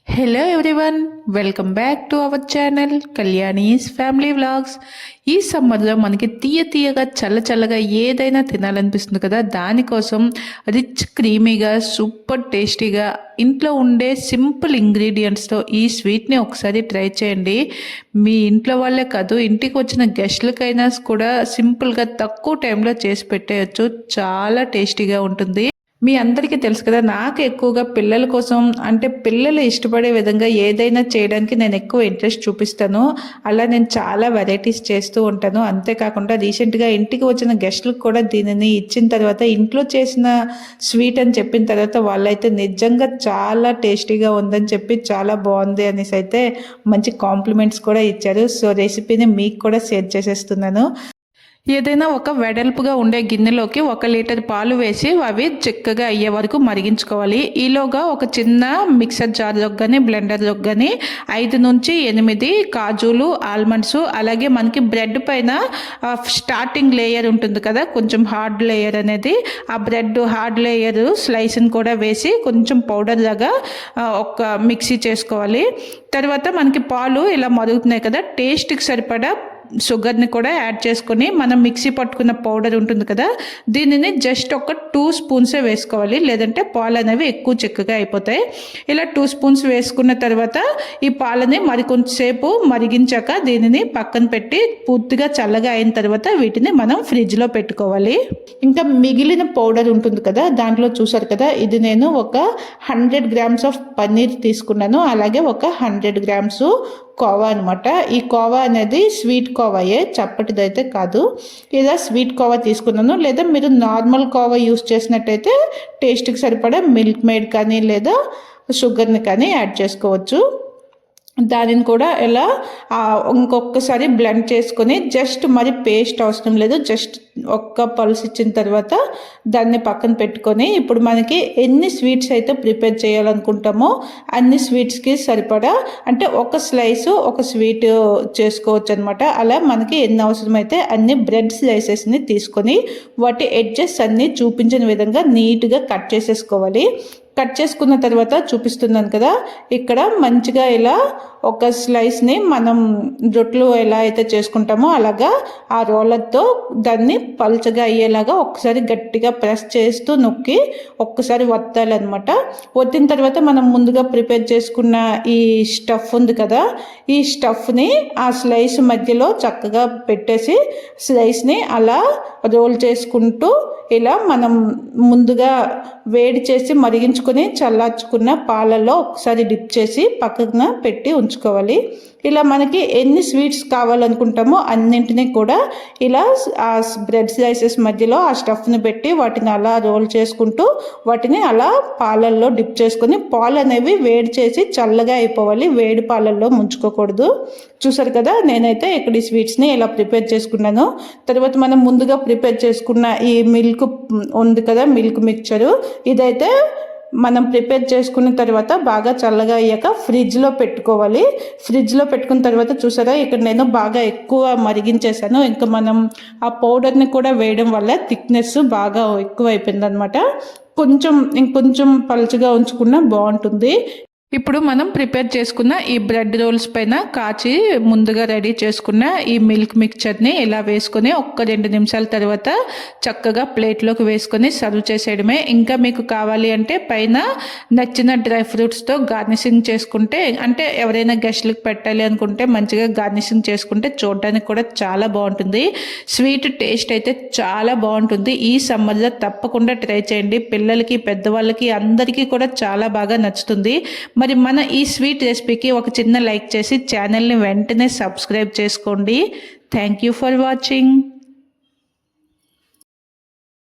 Hello everyone, welcome back to our channel Kalyani's family vlogs. ఈ సమ్మర్లో మనకి తీయగా చల్లగా ఏదైనా తినాలనిపిస్తుంది కదా. దానికోసం రిచ్ క్రీమీగా సూపర్ టేస్టీగా ఇంట్లో ఉండే సింపుల్ ఇంగ్రీడియంట్స్తో ఈ స్వీట్ని ఒకసారి ట్రై చేయండి. మీ ఇంట్లో వాళ్ళే కాదు, ఇంటికి వచ్చిన గెస్ట్లకైనా కూడా సింపుల్గా తక్కువ టైంలో చేసి పెట్టేయచ్చు. చాలా టేస్టీగా ఉంటుంది. మీ అందరికీ తెలుసు కదా, నాకు ఎక్కువగా పిల్లల కోసం అంటే పిల్లలు ఇష్టపడే విధంగా ఏదైనా చేయడానికి నేను ఎక్కువ ఇంట్రెస్ట్ చూపిస్తాను. అలా నేను చాలా వెరైటీస్ చేస్తూ ఉంటాను. అంతేకాకుండా రీసెంట్గా ఇంటికి వచ్చిన గెస్ట్లకు కూడా దీనిని ఇచ్చిన తర్వాత ఇంట్లో చేసిన స్వీట్ అని చెప్పిన తర్వాత వాళ్ళైతే నిజంగా చాలా టేస్టీగా ఉందని చెప్పి చాలా బాగుంది అనేసి అయితే మంచి కాంప్లిమెంట్స్ కూడా ఇచ్చారు. సో రెసిపీని మీకు కూడా షేర్ చేసేస్తున్నాను. ఏదైనా ఒక వెడల్పుగా ఉండే గిన్నెలోకి 1 లీటర్ పాలు వేసి అవి చిక్కగా అయ్యే వరకు మరిగించుకోవాలి. ఈలోగా ఒక చిన్న మిక్సర్ జార్లోకి కానీ బ్లెండర్లోకి కానీ 5 నుంచి 8 కాజులు, ఆల్మండ్స్, అలాగే మనకి బ్రెడ్ పైన స్టార్టింగ్ లేయర్ ఉంటుంది కదా, కొంచెం హార్డ్ లేయర్ అనేది, ఆ బ్రెడ్ హార్డ్ లేయర్ స్లైస్ని కూడా వేసి కొంచెం పౌడర్ లాగా ఒక మిక్సీ చేసుకోవాలి. తర్వాత మనకి పాలు ఇలా మరుగుతున్నాయి కదా, టేస్ట్కి సరిపడా షుగర్ని కూడా యాడ్ చేసుకొని మనం మిక్సీ పట్టుకున్న పౌడర్ ఉంటుంది కదా, దీనిని జస్ట్ ఒక 2 స్పూన్సే వేసుకోవాలి, లేదంటే పాలు అనేవి ఎక్కువ చిక్కగా అయిపోతాయి. ఇలా 2 స్పూన్స్ వేసుకున్న తర్వాత ఈ పాలని మరికొంచెంసేపు మరిగించాక దీనిని పక్కన పెట్టి పూర్తిగా చల్లగా అయిన తర్వాత వీటిని మనం ఫ్రిడ్జ్లో పెట్టుకోవాలి. ఇంకా మిగిలిన పౌడర్ ఉంటుంది కదా, దాంట్లో చూసారు కదా, ఇది నేను ఒక 100 గ్రామ్స్ ఆఫ్ పన్నీర్ తీసుకున్నాను. అలాగే ఒక 100 గ్రామ్స్ కోవా అనమాట. ఈ కోవా అనేది స్వీట్ కోవాయే, చప్పటిదైతే కాదు. ఇలా స్వీట్ కోవా తీసుకున్నాను. లేదా మీరు నార్మల్ కోవా యూస్ చేసినట్టయితే టేస్ట్కి సరిపడా మిల్క్ మేడ్ కానీ లేదా షుగర్ని కానీ యాడ్ చేసుకోవచ్చు. దానిని కూడా ఇలా ఇంకొకసారి బ్లెండ్ చేసుకొని జస్ట్ మరి పేస్ట్ అవసరం లేదు, జస్ట్ ఒక్క పల్స్ ఇచ్చిన తర్వాత దాన్ని పక్కన పెట్టుకొని ఇప్పుడు మనకి ఎన్ని స్వీట్స్ అయితే ప్రిపేర్ చేయాలనుకుంటామో అన్ని స్వీట్స్కి సరిపడా అంటే ఒక స్లైసు ఒక స్వీట్ చేసుకోవచ్చు అనమాట. అలా మనకి ఎన్ని అవసరమైతే అన్ని బ్రెడ్ స్లైసెస్ని తీసుకొని వాటి ఎడ్జెస్ అన్నీ చూపించిన విధంగా నీట్గా కట్ చేసేసుకోవాలి. కట్ చేసుకున్న తర్వాత చూపిస్తున్నాను కదా, ఇక్కడ మంచిగా ఇలా ఒక స్లైస్ని మనం రొట్టెలు ఎలా అయితే చేసుకుంటామో అలాగా ఆ రోలర్తో దాన్ని పల్చగా అయ్యేలాగా ఒక్కసారి గట్టిగా ప్రెస్ చేస్తూ నొక్కి ఒక్కసారి వత్తాలన్నమాట. వత్తిన తర్వాత మనం ముందుగా ప్రిపేర్ చేసుకున్న ఈ స్టఫ్ ఉంది కదా, ఈ స్టఫ్ని ఆ స్లైస్ మధ్యలో చక్కగా పెట్టేసి స్లైస్ని అలా రోల్ చేసుకుంటూ ఇలా మనం ముందుగా వేడి చేసి మరిగించుకొని చల్లార్చుకున్న పాలలో ఒకసారి డిప్ చేసి పక్కన పెట్టి ఉంచుకోవాలి. ఇలా మనకి ఎన్ని స్వీట్స్ కావాలనుకుంటామో అన్నింటినీ కూడా ఇలా ఆ బ్రెడ్ స్లైసెస్ మధ్యలో ఆ స్టఫ్ని పెట్టి వాటిని అలా రోల్ చేసుకుంటూ వాటిని అలా పాలల్లో డిప్ చేసుకొని, పాలు అనేవి వేడి చేసి చల్లగా అయిపోవాలి, వేడి పాలల్లో ముంచుకోకూడదు. చూసారు కదా, నేనైతే ఇక్కడ ఈ స్వీట్స్ని ఇలా ప్రిపేర్ చేసుకున్నాను. తర్వాత మనం ముందుగా ప్రిపేర్ చేసుకున్న ఈ మిల్క్ ఉంది కదా, మిల్క్ మిక్చరు, ఇదైతే మనం ప్రిపేర్ చేసుకున్న తర్వాత బాగా చల్లగా అయ్యాక ఫ్రిడ్జ్లో పెట్టుకోవాలి. ఫ్రిడ్జ్లో పెట్టుకున్న తర్వాత చూసారా, ఇక్కడ నేను బాగా ఎక్కువ మరిగించేసాను. ఇంకా మనం ఆ పౌడర్ని కూడా వేయడం వల్ల థిక్నెస్ బాగా ఎక్కువ అయిపోయింది అనమాట. ఇంకొంచెం పలుచగా ఉంచుకున్నా బాగుంటుంది. ఇప్పుడు మనం ప్రిపేర్ చేసుకున్న ఈ బ్రెడ్ రోల్స్ పైన కాచి ముందుగా రెడీ చేసుకున్న ఈ మిల్క్ మిక్చర్ని ఇలా వేసుకొని 1-2 నిమిషాల తర్వాత చక్కగా ప్లేట్లోకి వేసుకొని సర్వ్ చేసేయడమే. ఇంకా మీకు కావాలి అంటే పైన నచ్చిన డ్రై ఫ్రూట్స్తో గార్నిషింగ్ చేసుకుంటే, అంటే ఎవరైనా గెస్ట్లకు పెట్టాలి అనుకుంటే మంచిగా గార్నిషింగ్ చేసుకుంటే చూడడానికి కూడా చాలా బాగుంటుంది. స్వీట్ టేస్ట్ అయితే చాలా బాగుంటుంది. ఈ సమ్మర్లో తప్పకుండా ట్రై చేయండి. పిల్లలకి, పెద్దవాళ్ళకి అందరికీ కూడా చాలా బాగా నచ్చుతుంది. మరి మన ఈ స్వీట్ రెసిపీకి ఒక చిన్న లైక్ చేసి ఛానల్ని వెంటనే సబ్స్క్రైబ్ చేసుకోండి. Thank you for watching.